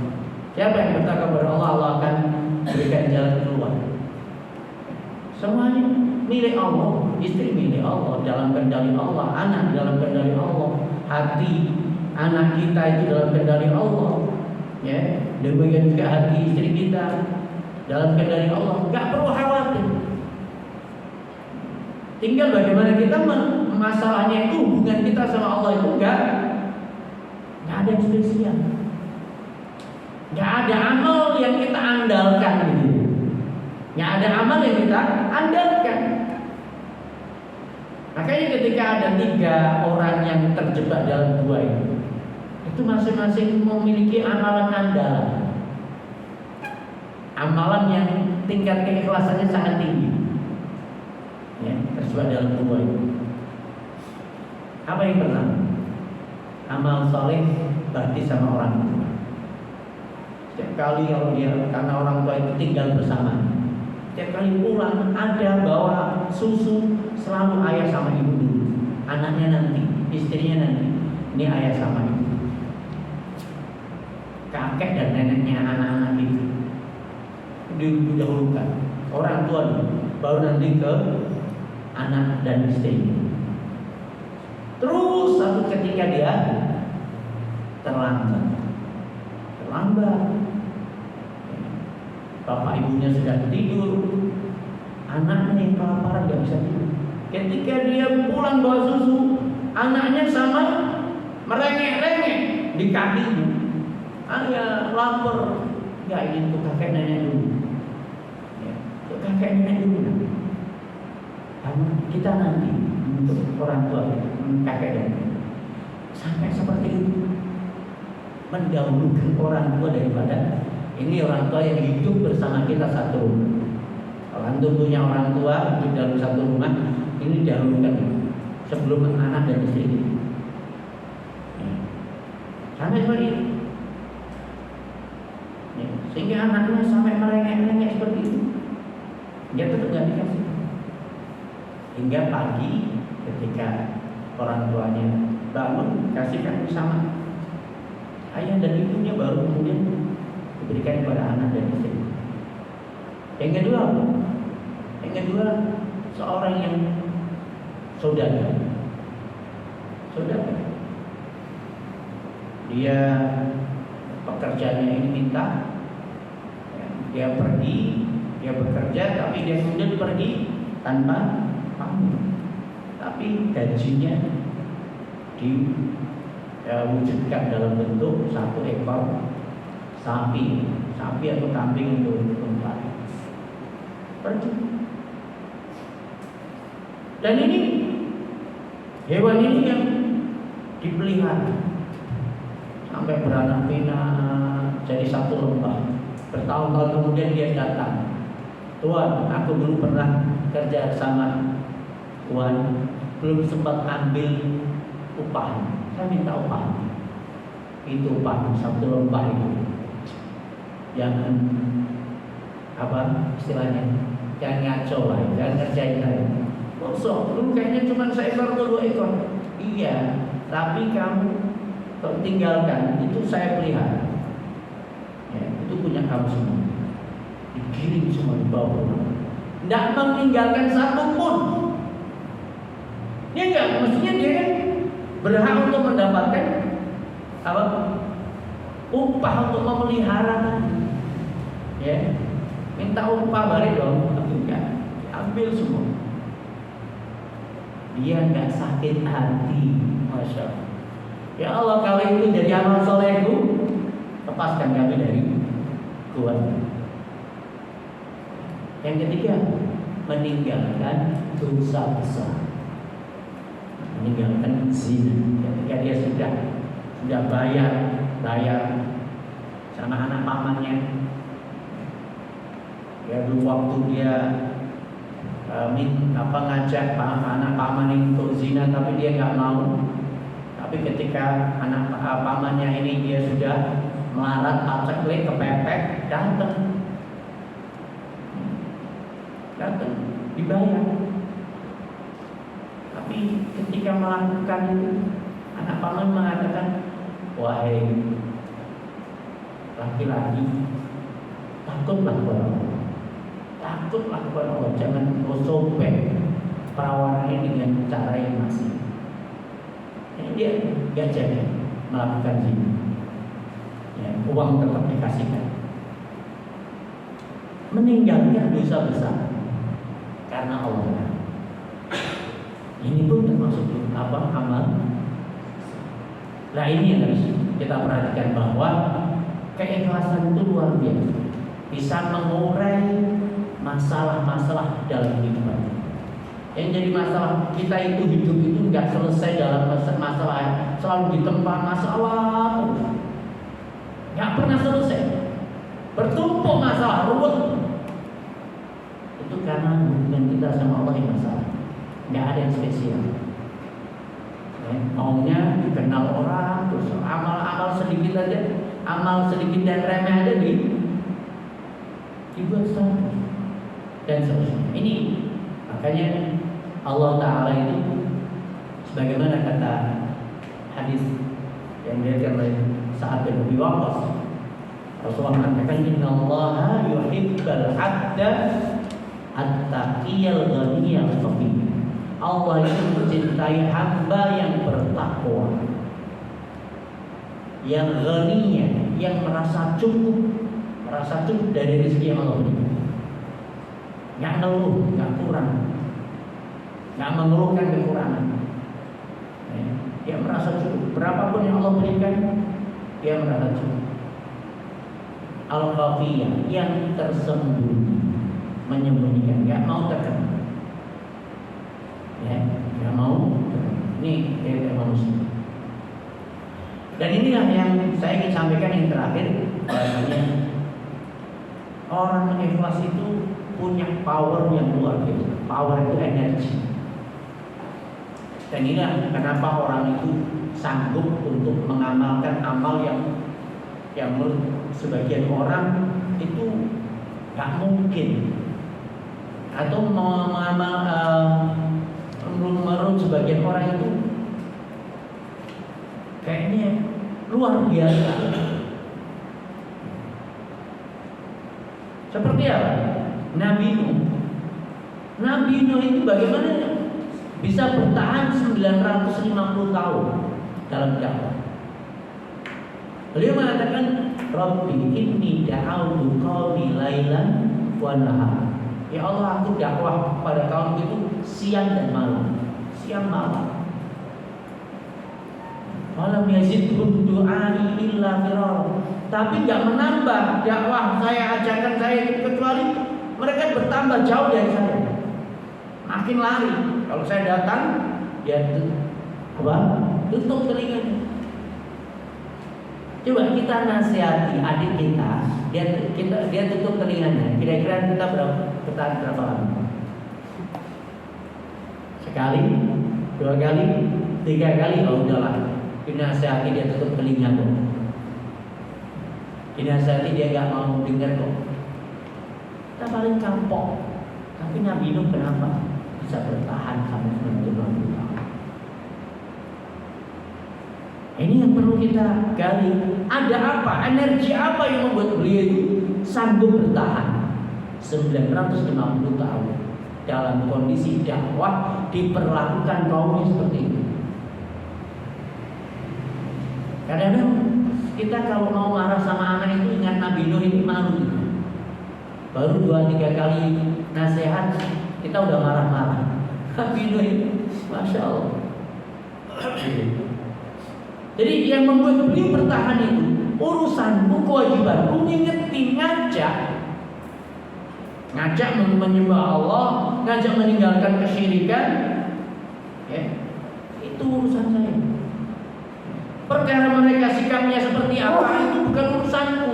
S1: Siapa yang bertakwa kepada Allah, Allah akan berikan jalan keluar. Semuanya milik Allah, istri milik Allah, dalam kendali Allah, anak dalam kendali Allah, hati anak kita itu dalam kendali Allah, demikian juga hati istri kita dalam kendali Allah. Enggak perlu khawatir. Tinggal bagaimana kita masalahnya itu hubungan kita sama Allah itu enggak ada yang spesial. Enggak ada amal yang kita andalkan gitu. Enggak ada amal yang kita andalkan. Makanya ketika ada 3 orang yang terjebak dalam gua itu masing-masing memiliki amalan andalan. Amalan yang tingkat keikhlasannya sangat tinggi. Terjebak dalam gua itu. Apa yang pertama? Amal soleh bakti sama orang tua. Setiap kali kalau dia, karena orang tua itu tinggal bersama, setiap kali pulang ada bawa susu, selalu ayah sama ibu dulu. Anaknya nanti, istrinya nanti. Ini ayah sama ibu. Kakek dan neneknya anak-anak itu didahulukan. Orang tua dulu, baru nanti ke anak dan istri. Terus satu ketika dia terlambat. Bapak ibunya sudah tidur, anaknya yang kelaparan gak bisa tidur. Ketika dia pulang bawa susu, anaknya sama merengek-rengek di kakinya. Ayah lapar, ya ini untuk kakek nenek dulu. Untuk kakek nenek dulu. Kita nanti untuk orang tua, kakek dan nenek. Sampai seperti itu, mendahulukan orang tua daripada ini orang tua yang hidup bersama kita satu rumah. Kalau antum punya orang tua hidup dalam satu rumah, ini dahulukan sebelum anak dan istri. Sampai seperti itu. Sehingga anaknya sampai merengek-rengek seperti itu, dia tetap gak dikasih. Hingga pagi ketika orang tuanya bangun, kasihkan bersama ayah dan ibunya, baru kemudian diberikan kepada anak dan istri. Yang kedua seorang yang saudara. Dia pekerjaannya ini minta, dia pergi, dia bekerja, tapi dia kemudian pergi tanpa pamit. Tapi gajinya diwujudkan dalam bentuk 1 ekor sapi atau kambing untuk tempat. Pergi. Dan ini hewan ini yang dipelihara sampai beranak pinak jadi satu lembah. Bertahun-tahun kemudian dia datang, Tuan, aku dulu pernah kerja sama Tuan, belum sempat ambil upah, saya minta upah. Itu Pak, satu lembah itu. Jangan apa istilahnya? Jangan ngaco lah, jangan ngerjain saya. Kosong, lu kayaknya cuma seekor atau 2 ekor. Iya, tapi kamu tinggalkan, itu saya pelihara. Ya, itu punya kamu semua. Digiring semua dibawa pulang. Tidak meninggalkan satu pun. Dia enggak, maksudnya dia kan berhak untuk mendapatkan apa? Upah untuk memelihara. Ya, minta upah balik dong, tapi enggak, ambil semua. Dia enggak sakit hati, masya Allah. Ya Allah, kalau itu jadi amal solehku, lepaskan kami dari keluarga. Yang ketiga, meninggalkan dosa besar, meninggalkan zina. Ketika dia sudah bayar sama anak pamannya. Ya dulu waktu dia ngajak anak paman untuk zina, tapi dia nggak mau. Tapi ketika anak pamannya ini dia sudah melarat, paceklik, kepepet, datang dibayar. Tapi ketika melakukan itu, anak paman mengatakan, wahai laki-laki, takutlah kepada Allah, takutlah kepada Allah, jangan kau sobek perawanannya dengan cara yang masih. Dia gak jadi melakukan zina. Ya, uang tetap dikasihkan. Meninggalkan dosa besar karena Allah. Ini pun termasuk amal. Nah ini yang harus kita perhatikan, bahwa keikhlasan itu luar biasa, bisa mengurai masalah-masalah dalam kehidupan. Yang jadi masalah kita itu hidup itu nggak selesai dalam masalah, selalu ditempa masalah, nggak pernah selesai, bertumpuk masalah, ruwet. Itu karena hubungan kita sama Allah yang masalah, nggak ada yang spesial. Maunya dikenal orang, terus amal sedikit aja, amal sedikit dan remeh aja dibuat status dan seterusnya. Ini makanya Allah Ta'ala itu, sebagaimana kata hadis yang diriwayatkan oleh Sa'ad bin Abi Waqqas, Rasulullah mengatakan, innallaha yuhibbal 'abda at-taqiyal ghaniyal faqih. Allah itu mencintai hamba yang bertakwa, yang ghaniyah, yang merasa cukup dari rezeki yang Allah berikan. Nggak ngeluh, nggak kurang, nggak mengeluhkan kekurangan. Dia merasa cukup, berapapun yang Allah berikan, dia merasa cukup. Al-Khafiyah, yang tersembunyi, menyembunyikan, nggak mau terkenal. Nggak mau terkenal. Ini dari manusia. Dan inilah yang saya ingin sampaikan yang terakhir, bahwasanya orang ikhlas itu punya power yang luar biasa. Power itu energi. Dan inilah kenapa orang itu sanggup untuk mengamalkan amal yang menurut sebagian orang itu nggak mungkin, atau menurut sebagian orang itu kayaknya luar biasa. Seperti apa? Nabi Nuh itu bagaimana bisa bertahan 950 tahun dalam dakwah. Beliau mengatakan, Rabbi inni da'autu qaumi lailan wa nahar. Ya Allah, aku dakwah pada kaum itu siang dan malam. Siang malam. Walam yazidhum du'ai illa firar. Tapi enggak menambah dakwah saya, ajakan saya itu, kecuali mereka bertambah jauh dari saya. Makin lari. Kalau saya datang, dia tutup telinganya. Coba kita nasihati adik kita, dia tutup telinganya. Kira-kira kita bertahan berapa lama? Sekali, 2 kali, 3 kali, oh udahlah. Dinasihati dia tutup telinga tuh. dinasihati dia nggak mau dengar kok. Kita paling kapok. Tapi Nabi Nuh kenapa bisa bertahan sampai 90 tahun? Ini yang perlu kita gali. Ada apa? Energi apa yang membuat beliau itu sanggup bertahan 950 tahun dalam kondisi dakwah diperlakukan kaumnya seperti itu? Kadang-kadang kita kalau mau marah sama anak itu ingat Nabi Nuh itu malu. Baru 2-3 kali nasihat kita udah marah-marah. Nabi Nuh itu, Masya Allah. Jadi yang membuat beliau bertahan itu urusanku, kewajibanku, ngingetin, ngajak menyembah Allah, ngajak meninggalkan kesyirikan, ya, itu urusan saya. Perkara mereka sikapnya seperti apa itu bukan urusanku.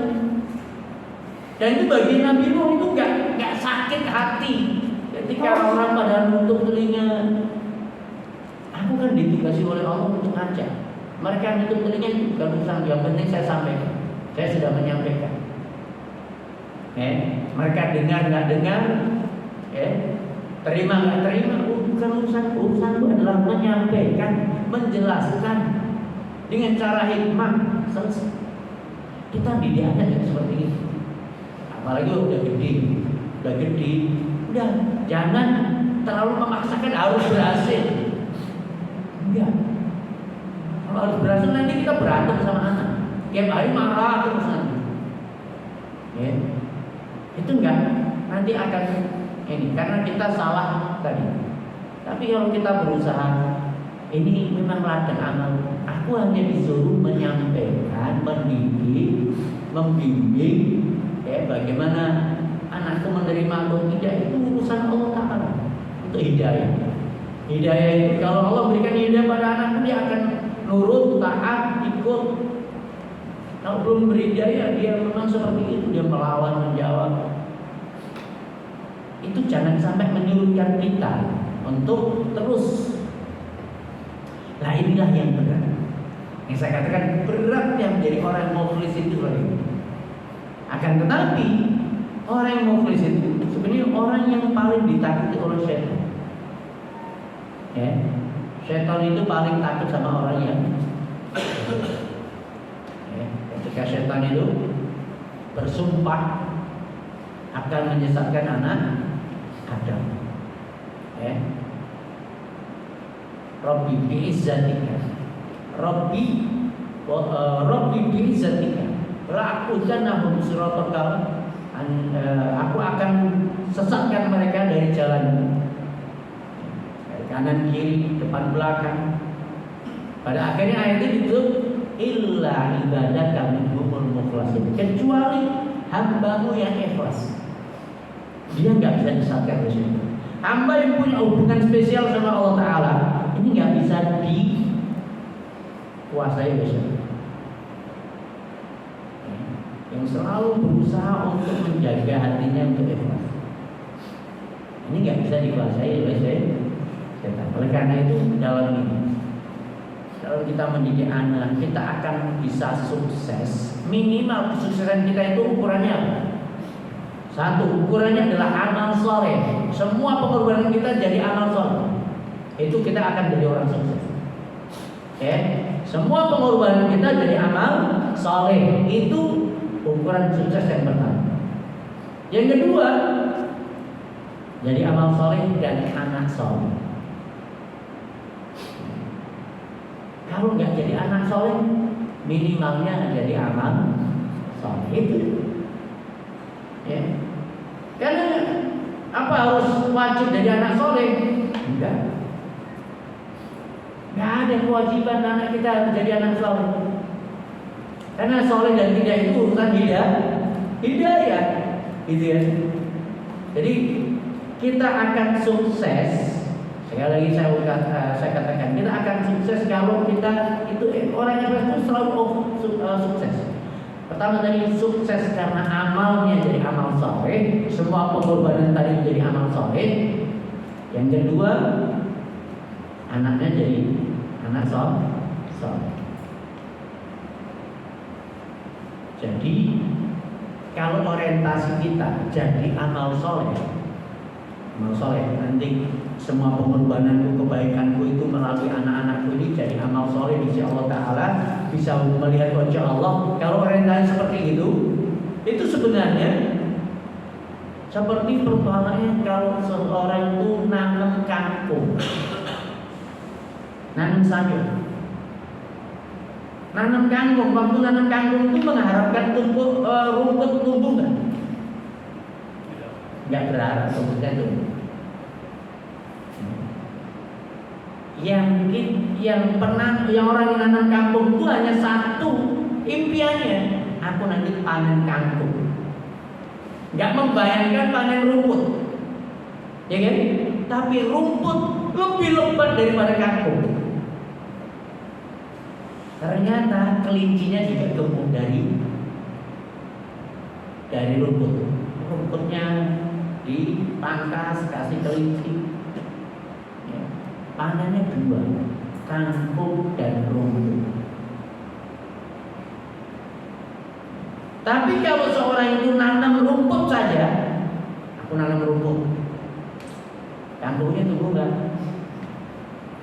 S1: Dan itu bagi Nabi Nuh itu gak sakit hati ketika orang pada menutup telinga. Aku kan ditugaskan oleh Allah untuk ngajak. Mereka menutup telinga itu bukan urusan. Yang penting saya sampaikan. Saya sudah menyampaikan. Mereka dengar nggak dengar, terima nggak terima, bukan urusan. Urusanku adalah menyampaikan, menjelaskan dengan cara hikmah. Selesai. Kita didik aja seperti itu. Apalagi udah gede, udah jangan terlalu memaksakan harus berhasil. Enggak. Kalau harus berhasil nanti kita berantem sama anak. Tiap hari marah terus nanti. Itu enggak. Nanti akan ini karena kita salah tadi. Tapi kalau kita berusaha, ini memang ladang amal. Aku hanya disuruh menyampaikan, mendidik, membimbing, bagaimana anakku menerima atau tidak itu urusan Allah Ta'ala. Untuk hidayah. Hidayah itu kalau Allah berikan hidayah pada anakku, dia akan nurut, taat, ikut. Kalau belum beri hidayah, dia memang seperti itu, dia melawan, menjawab. Itu jangan sampai menyulitkan kita untuk terus. Nah inilah yang berat. Yang saya katakan berat yang menjadi orang mukhlis itu lagi. Akan tetapi orang yang mukhlis itu sebenarnya orang yang paling ditakuti oleh syaitan. Syaitan itu paling takut sama orang yang ketika syaitan itu bersumpah akan menyesatkan anak Adam. Rabbi bi'izzatika, Rabbi bi'izzatika la aqudannahum siratal aku akan sesatkan mereka dari jalan kanan kiri depan belakang. Pada akhirnya ayat itu ditutup illa ibadaka minhumul mukhlasin, kecuali hambamu yang ikhlas. Dia nggak bisa disesatkan oleh syaitan. Hamba yang punya hubungan spesial sama Allah Ta'ala ini nggak bisa dikuasai oleh syaitan. Yang selalu berusaha untuk menjaga hatinya untuk ikhlas. Ini nggak bisa dikuasai oleh syaitan. Oleh karena itu dalam ini, kalau kita mendidik anak, kita akan bisa sukses. Minimal kesuksesan kita itu ukurannya apa? Satu, ukurannya adalah amal soleh. Semua pengorbanan kita jadi amal soleh. Itu kita akan jadi orang sukses. Semua pengorbanan kita jadi amal soleh. Itu ukuran sukses yang pertama. Yang kedua, jadi amal soleh dan anak soleh. Kalau nggak jadi anak soleh, minimalnya jadi amal soleh itu. Karena apa harus wajib jadi anak soleh? Enggak. Nggak ada kewajiban anak kita jadi anak soleh. Karena soleh dan tidak itu urusan hidayah, gitu ya. Jadi kita akan sukses. Sekali lagi saya katakan kita akan sukses kalau kita itu orang yang itu selalu sukses. Pertama tadi sukses karena amalnya jadi amal soleh, semua pengorbanan tadi menjadi amal soleh. Yang kedua, anaknya jadi anak soleh. Jadi kalau orientasi kita jadi amal soleh, nanti semua pengorbananku, kebaikanku itu melalui anak-anakku ini jadi amal soleh insya Allah Ta'ala, bisa melihat wajah Allah. Kalau orientasi seperti itu sebenarnya seperti perumpamannya kalau seorang itu nanam kangkung, nanam sayur. Nanam kangkung, waktu nanam kangkung itu mengharapkan rumput tumbuh nggak? Nggak berharap rumputnya tumbuh. Yang orang yang nanam kangkung itu hanya satu impiannya, aku nanti panen kangkung. Nggak membayangkan panen rumput, ya kan? Tapi rumput lebih lebat daripada kangkung. Ternyata kelincinya juga tumbuh dari rumput. Rumputnya dipangkas, kasih kelinci. Ya. Panennya 2, kangkung dan rumput. Tapi kalau seorang itu nanam rumput saja, aku nanam rumput, kangkungnya tumbuh nggak?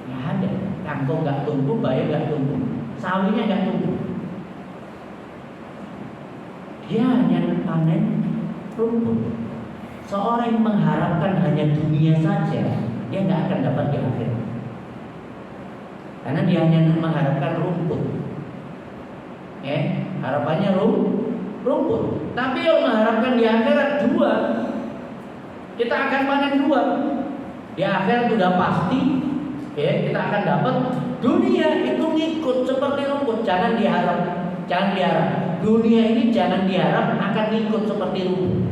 S1: Nggak ada. Kangkung nggak tumbuh, bayam nggak tumbuh, sawinya nggak tumbuh. Dia hanya panen rumput. Seorang yang mengharapkan hanya dunia saja, dia nggak akan dapat di akhirat, karena dia hanya mengharapkan rumput. Harapannya rumput. Tapi yang mengharapkan di akhirat 2, kita akan panen 2. Di akhirat sudah pasti, kita akan dapat dunia itu ngikut seperti rumput. Jangan diharap. Dunia ini jangan diharap akan ngikut seperti rumput.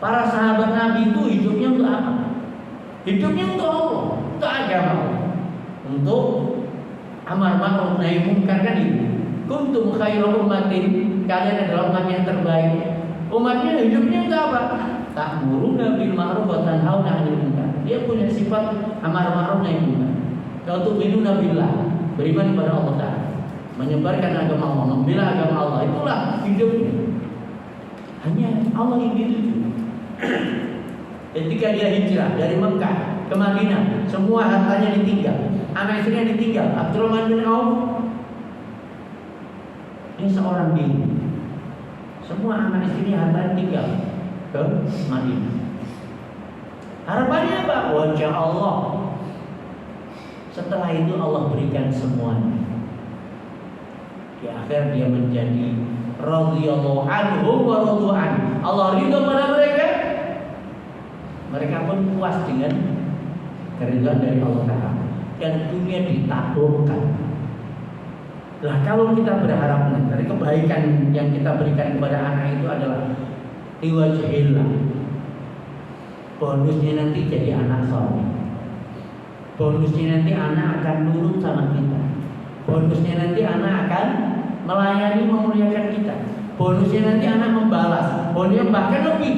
S1: Para sahabat Nabi itu hidupnya untuk apa? Hidupnya untuk Allah, untuk agama Allah, untuk amar ma'ruf nahi munkar kan itu. Kuntum khairu ummatin, kalian adalah umat yang terbaik. Umatnya hidupnya untuk apa? Ta'muruna bil ma'ruf wa tanhauna 'anil munkar. Dia punya sifat amar ma'ruf nahi munkar. Wa tu'minuna billah, beriman kepada Allah Ta'ala, menyebarkan agama Allah, membela agama Allah. Itulah hidupnya. Hanya Allah yang dituju. Ketika dia hijrah dari Mekah ke Madinah, semua hartanya ditinggal, anak istrinya ditinggal. Abdurrahman bin Auf, ini seorang diri, semua anak istrinya hartanya tinggal ke Madinah. Harapannya apa? Wajah Allah. Setelah itu Allah berikan semuanya. Di akhir dia menjadi radhiyallahu anhum wa radu an. Allah ridho pada mereka. Mereka pun puas dengan keridhaan dari Allah Ta'ala, dan dunia ditaklukkan. Nah, kalau kita berharap dari kebaikan yang kita berikan kepada anak itu adalah liwajhillah, bonusnya nanti jadi anak soleh. Bonusnya nanti anak akan nurut sama kita. Bonusnya nanti anak akan melayani, memuliakan kita. Bonusnya nanti anak membalas. Bonusnya bahkan lebih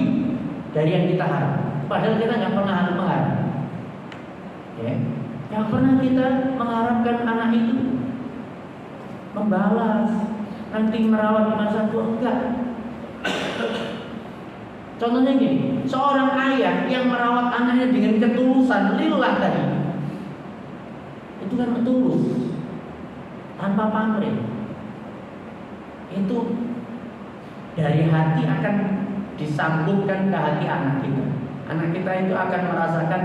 S1: dari yang kita harap. Padahal kita nggak pernah mengharap. Nggak pernah kita mengharapkan anak itu membalas, nanti merawat di masa tua, enggak. Contohnya gini, seorang ayah yang merawat anaknya dengan ketulusan, lillah tadi, itu kan tulus, tanpa pamrih. Itu dari hati akan disambungkan ke hati anak kita. Anak kita itu akan merasakan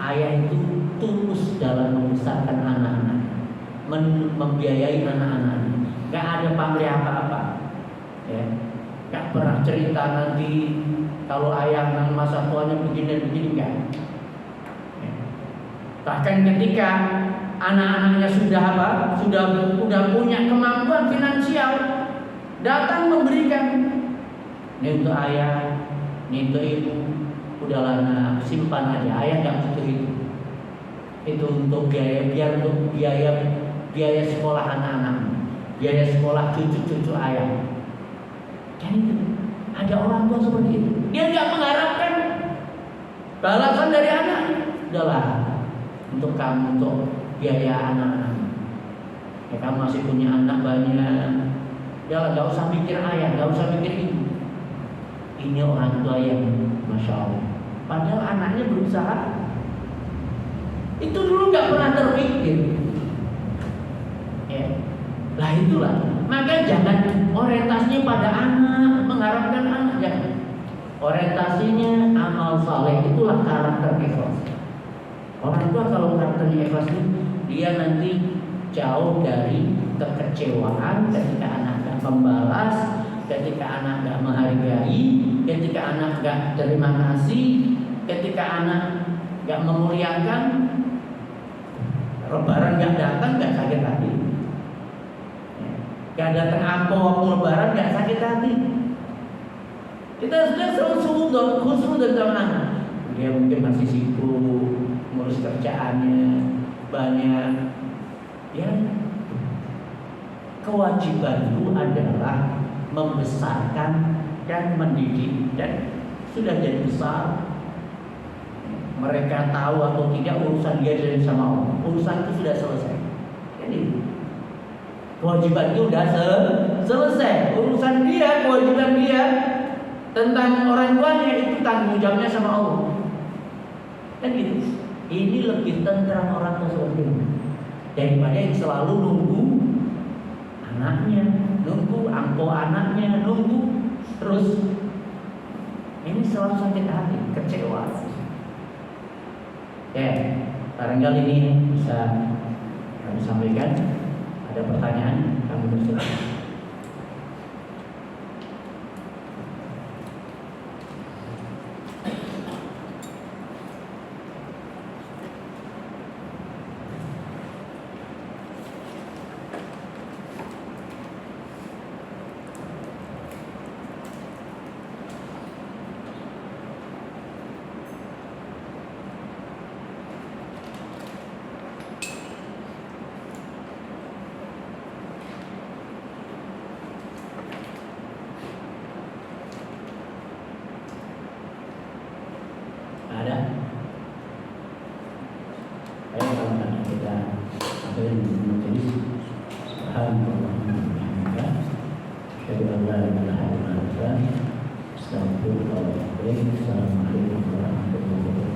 S1: ayah itu tulus dalam membesarkan anak-anak, membiayai anak-anak. Gak ada pamrih apa-apa, gak pernah cerita nanti kalau ayah nang masa tuanya begini enggak. Bahkan ketika anak-anaknya sudah punya kemampuan finansial, datang memberikan, ini untuk ayah, ini untuk ibu, udahlah nak, simpan aja, ayah nggak butuh itu. Itu untuk biaya sekolah anak-anak, biaya sekolah cucu-cucu ayah. Kan itu ada orang tua seperti itu, dia nggak mengharapkan balasan dari anak, udahlah untuk kamu, untuk biaya anak-anak. Kamu masih punya anak banyak, Jangan, nggak usah mikir ayah, nggak usah mikir ibu. Ini orang tua yang masya Allah. Padahal anaknya berusaha. Itu dulu nggak pernah terpikir. Ya. Lah itulah. Maka jangan orientasinya pada anak, mengharapkan anak, jangan. Orientasinya amal saleh, itulah karakter ikhlas. Orang tua kalau karakternya ikhlas itu, dia nanti jauh dari kekecewaan ketika anak gak membalas, ketika anak gak menghargai, ketika anak gak terima kasih, ketika anak gak memuliakan, lebaran gak datang gak sakit hati, gak datang ampo waktu lebaran gak sakit hati. Kita sudah selalu khusnudon sama anak. Dia mungkin masih sibuk ngurus kerjaannya banyak. Ya, kewajiban itu adalah membesarkan dan mendidik, dan sudah jadi besar. Mereka tahu atau tidak urusan dia dan sama Allah. Urusan itu sudah selesai. Jadi kewajiban itu sudah selesai. Urusan dia, kewajiban dia tentang orang tuanya itu tanggung jawabnya sama Allah. Kan gitu. Ini lebih tentram orang tua seperti ini daripada yang selalu nunggu anaknya, nunggu angko anaknya, nunggu terus. Ini selalu sakit hati, kecewa. Ya, barangkali ini bisa kami sampaikan. Ada pertanyaan, kami bersilakan. Assalamualaikum warahmatullahi wabarakatuh.